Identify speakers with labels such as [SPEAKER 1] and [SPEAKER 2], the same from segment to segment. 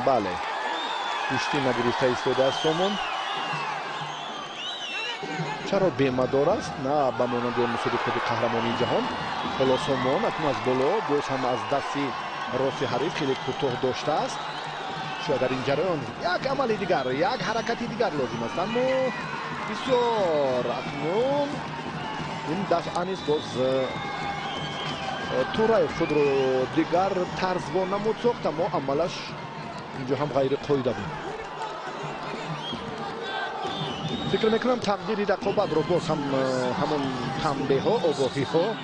[SPEAKER 1] بله گوشتی ندرسته ایستاده است سومون. چرا بی‌مدار است؟ نه به مانند مسابقات قهرمانی جهان. حالا سومون اکنون از بالا باز هم از دستی راست حریف خیلی کوتاه داشته است. شاید در این جریان یک عمل دیگر یک حرکتی دیگر لازم است، اما بسیار اکنون این دفعه نیست باز توراев خود رو دیگر طرزوار نمود ساخت، اما عملش اینجا هم غیر قاعده بود. فکر میکنم تقدیری رقابت رو باز هم همون تنبیه ها آگاهی ها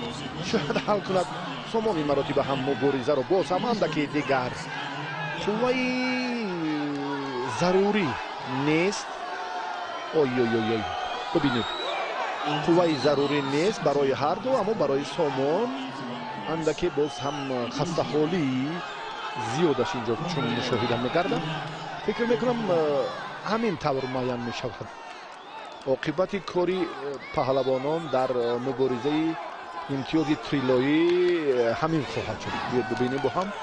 [SPEAKER 1] شاید حل کند. سومون این مراتب هم مبارزه رو باز هم اندکی دیگر قوه ضروری نیست. اوی ببینید قوه ضروری نیست برای هر دو، اما برای سومون اندکی باز هم خسته حالی زیادش اینجا چون مشاهده میگردم. فکر میکنم همین طور معین میشود عاقبت کاری پهلوانان در مبارزه امتیازی طلایی همین خواهد شد. بیاید ببینیم با هم.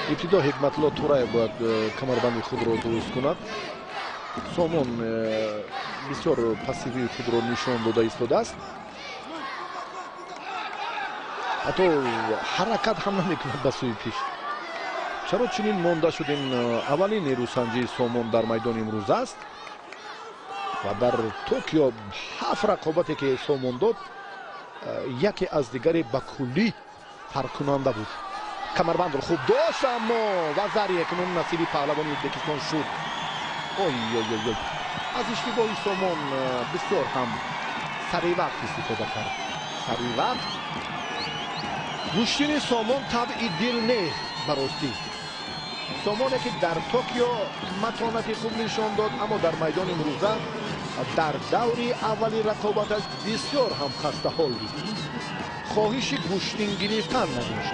[SPEAKER 1] ابتدا حکمتالله توراев باید کمربند خود را درست کند. سومون بسیار پسیوی خود را نشان داده ایستاده است، حتی حرکت هم نمیکند به سوی پیش. چرا چنین مانده شدیم؟ اولین نیروسنجی سومون در میدان امروز است و در توکیو 7 رقابتی که سومون داد یکی از دیگری به کلی فرق کننده بود. کمربند رو خوب داشت، اما و ذریعه کنون نصیبی پهلوانی ازبکستان شد. اوی از اشتباهی سومون بسیار هم سریع وقت استفاده کرد. سریع وقت گوشتین سومون طبعی دل نیست. براستی سومونه که در توکیو متانتی خوب نشان داد، اما در میدان امروزه در دوری اولی رقابتش بسیار هم خسته حال بود. خواهش گوشتین گرفتن نداشت.